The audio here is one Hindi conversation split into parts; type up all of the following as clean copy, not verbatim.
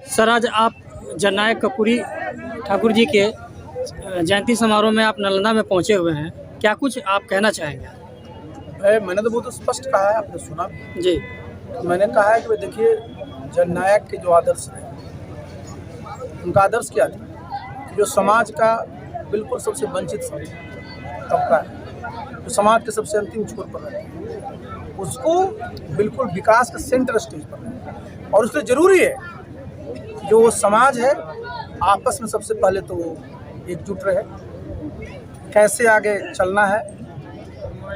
सर, आज आप जननायक कर्पूरी ठाकुर जी के जयंती समारोह में आप नालंदा में पहुंचे हुए हैं, क्या कुछ आप कहना चाहेंगे? मैंने तो बहुत स्पष्ट कहा है, आपने सुना भी। जी। मैंने कहा है कि भाई देखिए, जननायक के जो आदर्श हैं, उनका आदर्श क्या था कि जो समाज का बिल्कुल सबसे वंचित तबका है, जो समाज के सबसे अंतिम छोर पर रहता है, उसको बिल्कुल विकास का सेंटर स्टेज पर है। और उससे ज़रूरी है कि जो वो समाज है आपस में सबसे पहले तो वो एकजुट रहे, कैसे आगे चलना है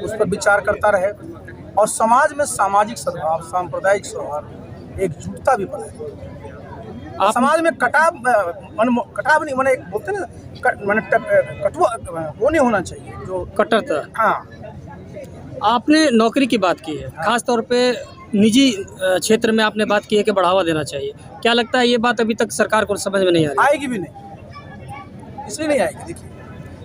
उस पर विचार करता रहे, और समाज में सामाजिक सद्भाव, सांप्रदायिक सौहार्द, एकजुटता भी बढ़े। समाज में कटाव नहीं, मैंने एक बोलते ना, कटुआ वो नहीं होना चाहिए, जो कट्टरता। हाँ, आपने नौकरी की बात की है, खास तौर पे निजी क्षेत्र में आपने बात की है कि बढ़ावा देना चाहिए। क्या लगता है ये बात अभी तक सरकार को समझ में नहीं आ रही? आएगी भी नहीं, इसलिए नहीं आएगी। देखिए,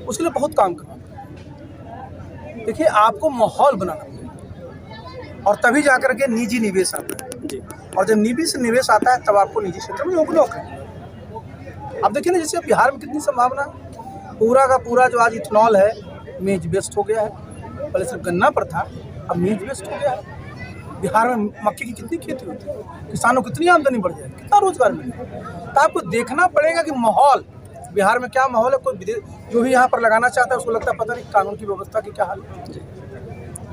उसके लिए बहुत काम करना पड़ेगा। देखिए, आपको माहौल बनाना पड़ेगा, और तभी जाकर के निजी निवेश आता है जी। और जब निवेश आता है तब आपको निजी क्षेत्र में नौकरी। अब देखिए ना, जैसे बिहार में कितनी संभावना, पूरा का पूरा जो आज इथेनॉल है मेज बेस्ड हो गया है। पहले सिर्फ गन्ना पर था, अब मेज बेस्ड हो गया है। बिहार में मक्के की कितनी खेती होती है, किसानों को कितनी आमदनी बढ़ जाए, कितना रोजगार मिलेगा। तो आपको देखना पड़ेगा कि माहौल बिहार में क्या माहौल है। कोई विदेश जो भी यहाँ पर लगाना चाहता है उसको लगता है पता नहीं कानून की व्यवस्था की क्या हाल है,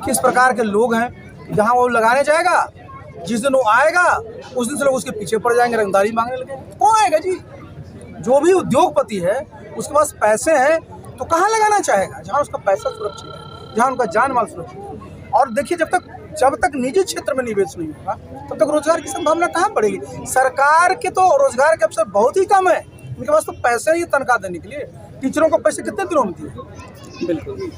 किस प्रकार के लोग हैं। जहाँ वो लगाने जाएगा, जिस दिन वो आएगा उस दिन से लोग उसके पीछे पड़ जाएंगे, रंगदारी मांगने लगेंगे। कौन आएगा जी? जो भी उद्योगपति है उसके पास पैसे हैं तो कहाँ लगाना चाहेगा? जहाँ उसका पैसा सुरक्षित है, जहाँ उनका जान माल सुरक्षित है। और देखिए, जब तक निजी क्षेत्र में निवेश नहीं होगा तब तक रोजगार की संभावना कहाँ बढ़ेगी। सरकार के तो रोजगार के अवसर बहुत ही कम है, उनके पास तो पैसे ही तनख्वाह देने के लिए। टीचरों को पैसे कितने दिनों में दिए? बिल्कुल।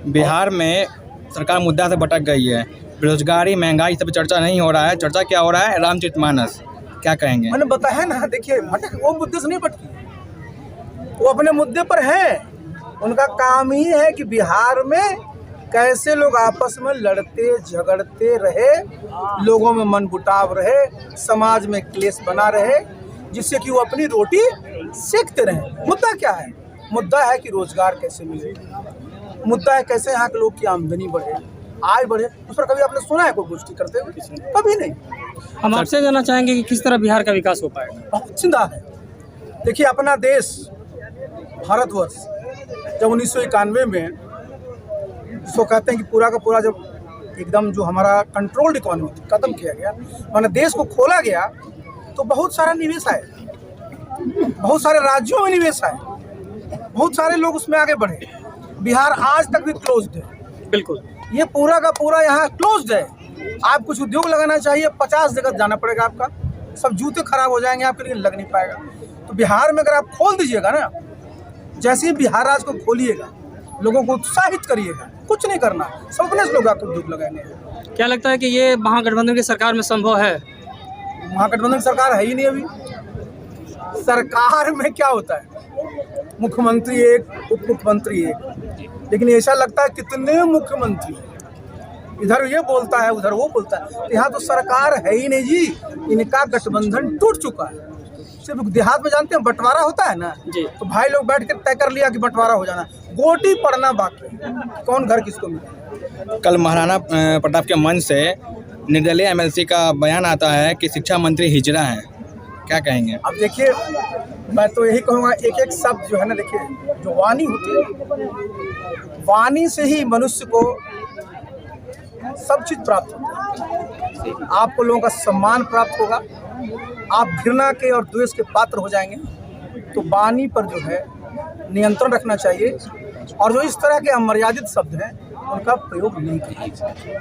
बिहार में सरकार मुद्दा से भटक गई है। बेरोजगारी, महंगाई, सब चर्चा नहीं हो रहा है। चर्चा क्या हो रहा है? रामचरितमानस। क्या कहेंगे? मैंने बताया ना, देखिए, भटक वो मुद्दे से नहीं भटकी, वो अपने मुद्दे पर है। उनका काम ही है कि बिहार में कैसे लोग आपस में लड़ते झगड़ते रहे, लोगों में मनमुटाव रहे, समाज में क्लेश बना रहे, जिससे कि वो अपनी रोटी सेकते रहे। मुद्दा क्या है? मुद्दा है कि रोजगार कैसे मिले, मुद्दा है कैसे यहाँ के लोग की आमदनी बढ़े, आय बढ़े। उस पर कभी आपने सुना है कोई गोष्ठी करते हुए? कभी नहीं। हम आपसे जानना चाहेंगे कि किस तरह बिहार का विकास हो पाएगा। बहुत चिंता है। देखिए, अपना देश भारतवर्ष जब 1991 में, जिसको कहते हैं कि पूरा का पूरा जब एकदम जो हमारा कंट्रोल्ड इकोनॉमी खत्म किया गया, माने देश को खोला गया, तो बहुत सारा निवेश आया, बहुत सारे राज्यों में निवेश आए, बहुत सारे लोग उसमें आगे बढ़े। बिहार आज तक भी क्लोज्ड है। बिल्कुल, ये पूरा का पूरा यहाँ क्लोज्ड है। आप कुछ उद्योग लगाना चाहिए, 50 जगह जाना पड़ेगा, आपका सब जूते खराब हो जाएंगे, आपके लिए लग नहीं पाएगा। तो बिहार में अगर आप खोल दीजिएगा ना, जैसे ही बिहार राज्य को खोलिएगा, लोगों को उत्साहित करिएगा, कुछ नहीं करना, सब अपने लोग आपको उद्योग लगाएंगे। क्या लगता है कि ये महागठबंधन की सरकार में संभव है? महागठबंधन सरकार है ही नहीं अभी। सरकार में क्या होता है? मुख्यमंत्री एक, उप मुख्यमंत्री एक, लेकिन ऐसा लगता है कितने मुख्यमंत्री, इधर ये बोलता है उधर वो बोलता है। यहाँ तो सरकार है ही नहीं जी, इनका गठबंधन टूट चुका है। सिर्फ देहात में जानते हैं बंटवारा होता है ना जी, तो भाई लोग बैठ कर तय कर लिया कि बंटवारा हो जाना, गोटी पड़ना बाकी है, कौन घर किसको मिले। कल महाराणा प्रताप के मंच से निर्दलीय एमएलसी का बयान आता है कि शिक्षा मंत्री हिजड़ा है। क्या कहेंगे? अब देखिए, मैं तो यही कहूँगा, एक एक शब्द जो है ना, देखिए, जो वाणी होती है, वाणी से ही मनुष्य को सब चीज़ प्राप्त होता है। आपको लोगों का सम्मान प्राप्त होगा, आप घृणा के और द्वेष के पात्र हो जाएंगे। तो वाणी पर जो है नियंत्रण रखना चाहिए, और जो इस तरह के अमर्यादित शब्द हैं उनका प्रयोग नहीं करना चाहिए।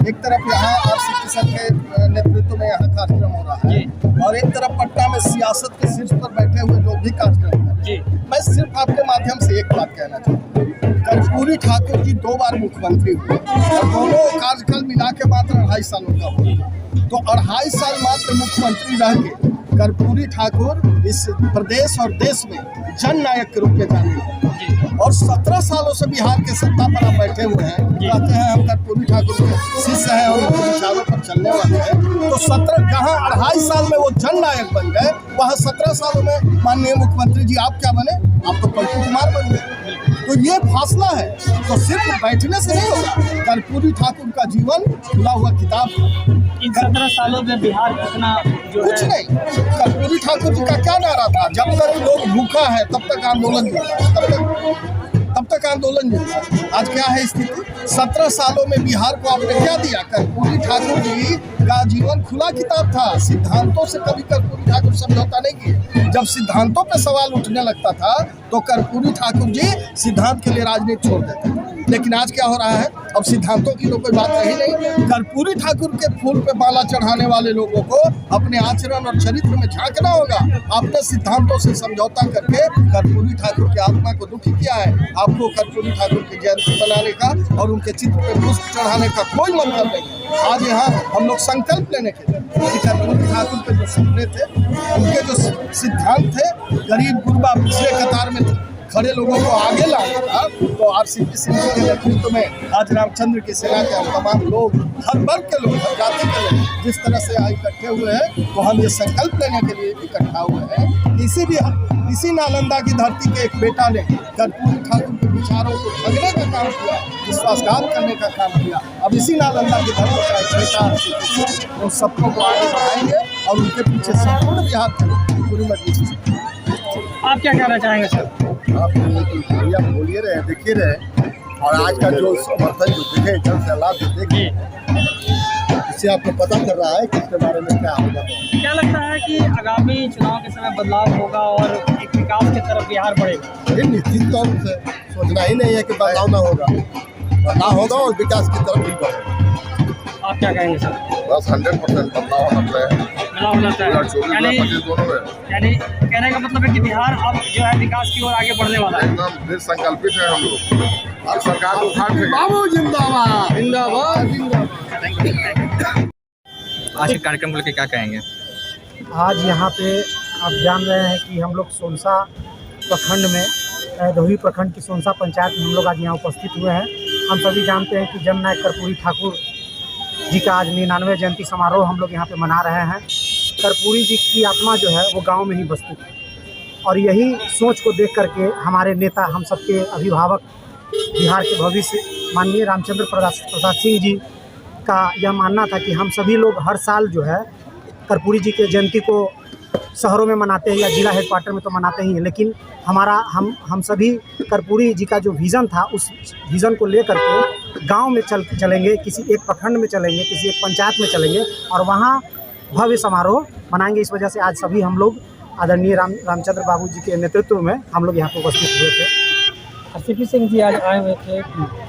एक तरफ यहाँ आरसीपी सर के नेतृत्व में यहाँ कार्यक्रम हो रहा है, और एक तरफ पटना में सियासत के शीर्ष पर बैठे हुए लोग भी कार्यक्रम कर रहे हैं। मैं सिर्फ आपके माध्यम से एक बात कहना चाहता हूँ, कर्पूरी ठाकुर जी 2 बार मुख्यमंत्री हुए, और दोनों कार्यकाल मिला के मात्र 2.5 सालों का हुआ। तो 2.5 साल मात्र मुख्यमंत्री रह के कर्पूरी ठाकुर इस प्रदेश और देश में जननायक के रूप में जाने लगे। और 17 सालों से बिहार के सत्ता पर आप बैठे हुए हैं, कहते हैं हम कर्पूरी ठाकुर के शिष्य हैं और उनके विचारों पर चलने वाले हैं। तो 17 जहाँ 2.5 साल में वो जननायक बन गए, वहाँ 17 सालों में माननीय मुख्यमंत्री जी आप क्या बने? आप तो पलटू कुमार बन गए। तो ये फासला है, तो सिर्फ बैठने से नहीं होगा। कर्पूरी ठाकुर का जीवन खुला हुआ किताब है। इन 17 सालों में बिहार कितना जो कुछ है नहीं, कर्पूरी ठाकुर जी का क्या नारा था? जब तक लोग भूखा है तब तक आंदोलन नहीं, तब तक आंदोलन नहीं। आज क्या है स्थिति? 17 सालों में बिहार को आपने क्या दिया? कर्पूरी ठाकुर जी का जीवन खुला किताब था। सिद्धांतों से कभी कर्पूरी ठाकुर समझौता नहीं किए। जब सिद्धांतों पे सवाल उठने लगता था तो कर्पूरी ठाकुर जी सिद्धांत के लिए राजनीति छोड़ देते थे। लेकिन आज क्या हो रहा है? अब सिद्धांतों की तो कोई बात रही नहीं। कर्पूरी ठाकुर के फूल पे माला चढ़ाने वाले लोगों को अपने आचरण और चरित्र में झांकना होगा। आपने सिद्धांतों से समझौता करके कर्पूरी ठाकुर की आत्मा को दुखी किया है। आपको कर्पूरी ठाकुर की जयंती बनाने का और उनके चित्र पे पुष्प चढ़ाने का कोई मतलब नहीं है। आज यहाँ हम लोग संकल्प लेने के लिए कि कर्पूरी ठाकुर के जो सपने थे, उनके जो सिद्धांत थे, गरीब गुरबा पिछले कतार में खड़े लोगों को आगे लाना था, तो RCP सिंह के नेतृत्व में आज रामचंद्र की सेना के हम तमाम लोग, हर वर्ग के लोग, हर जाति के लोग जिस तरह से इकट्ठे हुए हैं, तो हम ये संकल्प लेने के लिए इकट्ठा हुए हैं। इसी नालंदा की धरती के एक बेटा ने कर्पूरी ठाकुर के विचारों को ठगने का काम किया, विश्वासघात करने का काम किया। अब इसी नालंदा की धरती का एक बेटा RCP सिंह उन सबको को आगे बढ़ाएंगे और उनके पीछे संपूर्ण बिहार के लोग पूरी मजबूती से। आप क्या कहना चाहेंगे सर? आप भैया बोलिए रहे, देखिए रहे, और आज का जो समर्थन जो दिखे, जल्द से लाभ जो देखे, इससे आपको पता कर रहा है कि इसके बारे में क्या होगा। क्या लगता है कि आगामी चुनाव के समय बदलाव होगा और एक विकास की तरफ बिहार बढ़ेगा? ये निश्चित तौर से सोचना ही नहीं है कि बदलाव ना होगा, बदलाव होगा और विकास की तरफ भी बढ़ेगा। आप क्या कहेंगे सर? बस 100% बदलाव होना चाहिए। बदलाव होना चाहिए, यानी कहने का मतलब है कि बिहार अब जो है विकास की ओर आगे बढ़ने वाला है। एकदम दृढ़ संकल्पित है हम लोग। अब सरकार को उठान फेंके। बाबू जिंदाबाद, जिंदाबाद। आज के कार्यक्रम को लेकर क्या कहेंगे? आज यहाँ पे आप जान रहे हैं कि हम लोग सोनसा प्रखंड में, दोही प्रखंड की सोनसा पंचायत में हम लोग आज यहाँ उपस्थित हुए हैं। हम सभी जानते हैं कि जननायक कर्पूरी ठाकुर जी का आज 99वें जयंती समारोह हम लोग यहाँ पे मना रहे हैं। कर्पूरी जी की आत्मा जो है वो गांव में ही बसती थी, और यही सोच को देख करके हमारे नेता, हम सबके अभिभावक, बिहार के भविष्य माननीय रामचंद्र प्रसाद सिंह जी का यह मानना था कि हम सभी लोग हर साल जो है कर्पूरी जी के जयंती को शहरों में मनाते हैं या जिला हेडक्वार्टर में तो मनाते ही हैं, लेकिन हम सभी कर्पूरी जी का जो विज़न था, उस विज़न को लेकर के गांव में चलेंगे, किसी एक प्रखंड में चलेंगे, किसी एक पंचायत में चलेंगे और वहां भव्य समारोह मनाएंगे। इस वजह से आज सभी हम लोग आदरणीय रामचंद्र बाबू जी के नेतृत्व में हम लोग यहाँ पर उपस्थित हुए थे। RCP सिंह जी आज आए हुए थे,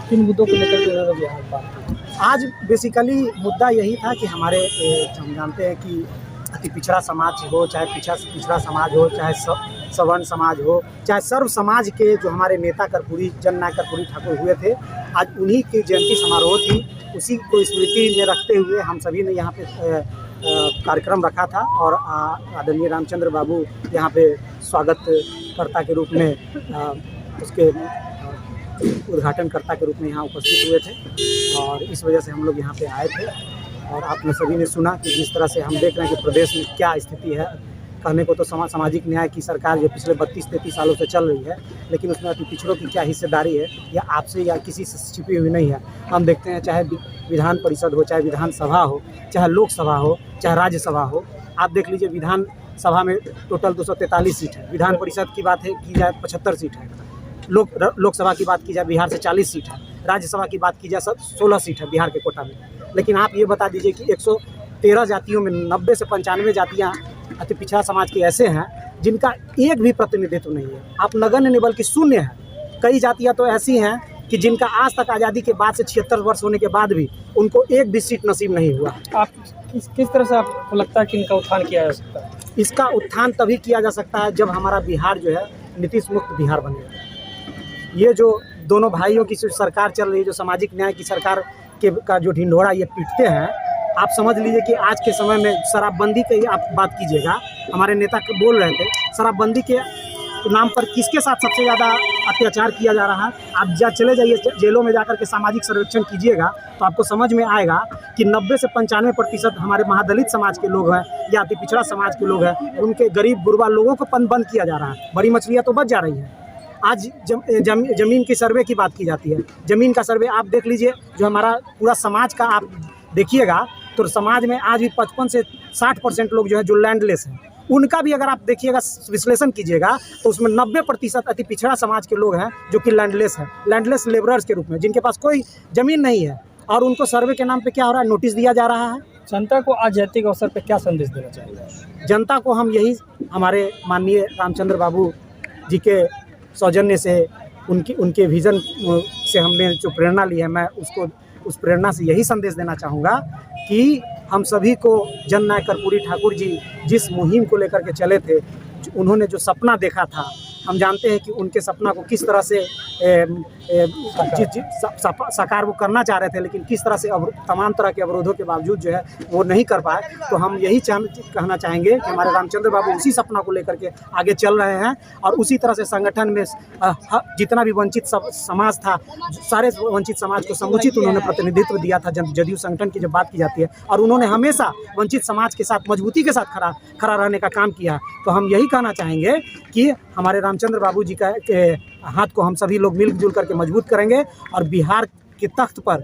किन मुद्दों को लेकर के उन्होंने यहाँ बात की? आज बेसिकली मुद्दा यही था कि हमारे हम जानते हैं कि अति पिछड़ा समाज हो, चाहे पिछड़ा समाज हो, चाहे सवर्ण समाज हो, चाहे सर्व समाज के जो हमारे नेता जननायक कर्पूरी ठाकुर हुए थे, आज उन्हीं की जयंती समारोह थी। उसी को स्मृति में रखते हुए हम सभी ने यहाँ पे कार्यक्रम रखा था और आदरणीय रामचंद्र बाबू यहाँ पे स्वागतकर्ता के रूप में, उसके उद्घाटनकर्ता के रूप में यहाँ उपस्थित हुए थे और इस वजह से हम लोग यहाँ पे आए थे। और आपने सभी ने सुना कि जिस तरह से हम देख रहे हैं कि प्रदेश में क्या स्थिति है। कहने को तो सामाजिक न्याय की सरकार जो पिछले 32-33 सालों से चल रही है, लेकिन उसमें अति पिछड़ों की क्या हिस्सेदारी है या आपसे या किसी से छिपी हुई नहीं है। हम देखते हैं चाहे विधान परिषद हो, चाहे विधानसभा हो, चाहे लोकसभा हो, चाहे राज्यसभा हो। आप देख लीजिए, विधानसभा में टोटल 243 सीट है, विधान परिषद की बात की जाए 75 सीट है, लोकसभा की बात की जाए बिहार से 40 सीट है, राज्यसभा की बात की जाए 16 सीट है बिहार के कोटा में। लेकिन आप ये बता दीजिए कि 113 जातियों में 90 से 95 जातियाँ अति पिछड़ा समाज के ऐसे हैं जिनका एक भी प्रतिनिधित्व नहीं है। आप नगण्य नहीं बल्कि शून्य है। कई जातियाँ तो ऐसी हैं कि जिनका आज तक आज़ादी के बाद से 76 वर्ष होने के बाद भी उनको एक भी सीट नसीब नहीं हुआ। आप किस तरह से आपको लगता है कि इनका उत्थान किया जा सकता है? इसका उत्थान तभी किया जा सकता है जब हमारा बिहार जो है नीतीश मुक्त बिहार बनेगा। ये जो दोनों भाइयों की सरकार चल रही है, जो सामाजिक न्याय की सरकार का जो ढिंढोरा ये पीटते हैं, आप समझ लीजिए कि आज के समय में शराबबंदी की आप बात कीजिएगा, हमारे नेता बोल रहे थे शराबबंदी के नाम पर किसके साथ सबसे ज़्यादा अत्याचार किया जा रहा है। आप चले जाइए जेलों में जाकर के सामाजिक सर्वेक्षण कीजिएगा तो आपको समझ में आएगा कि 90 से 95% हमारे महादलित समाज के लोग हैं या अति पिछड़ा समाज के लोग हैं, उनके गरीब गुरबा लोगों को बंद किया जा रहा है। बड़ी मछलियाँ तो बच जा रही हैं। आज जमीन की सर्वे की बात की जाती है। ज़मीन का सर्वे आप देख लीजिए, जो हमारा पूरा समाज का आप देखिएगा तो समाज में आज भी 55 से 60% लोग जो है जो लैंडलेस हैं, उनका भी अगर आप देखिएगा विश्लेषण कीजिएगा तो उसमें 90% अति पिछड़ा समाज के लोग हैं जो कि लैंडलेस हैं, लैंडलेस लेबरर्स के रूप में, जिनके पास कोई ज़मीन नहीं है और उनको सर्वे के नाम पे क्या हो रहा है, नोटिस दिया जा रहा है। जनता को आज जयंती के अवसर पर क्या संदेश देना चाहिए? जनता को हम यही, हमारे माननीय रामचंद्र बाबू जी के सौजन्य से, उनके विज़न से हमने जो प्रेरणा ली है, मैं उस प्रेरणा से यही संदेश देना चाहूँगा कि हम सभी को जननायक कर्पूरी ठाकुर जी जिस मुहिम को लेकर के चले थे, उन्होंने जो सपना देखा था, हम जानते हैं कि उनके सपना को किस तरह से साकार वो करना चाह रहे थे, लेकिन किस तरह से तमाम तरह के अवरोधों के बावजूद जो है वो नहीं कर पाए। तो हम यही कहना चाहेंगे कि हमारे रामचंद्र बाबू उसी सपना को लेकर के आगे चल रहे हैं और उसी तरह से संगठन में जितना भी वंचित समाज था, सारे वंचित समाज को समुचित उन्होंने प्रतिनिधित्व दिया था जदयू संगठन की जब बात की जाती है, और उन्होंने हमेशा वंचित समाज के साथ मजबूती के साथ खड़ा रहने का काम किया। तो हम यही कहना चाहेंगे कि हमारे रामचंद्र बाबू जी का हाथ को हम सभी लोग मिलजुल करके मजबूत करेंगे और बिहार के तख्त पर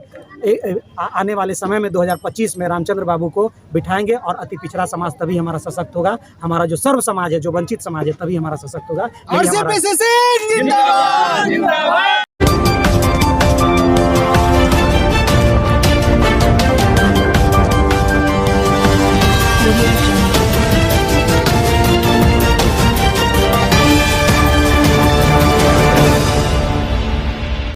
आने वाले समय में 2025 में रामचंद्र बाबू को बिठाएंगे और अति पिछड़ा समाज तभी हमारा सशक्त होगा। हमारा जो सर्व समाज है, जो वंचित समाज है, तभी हमारा सशक्त होगा। जिंदाबाद।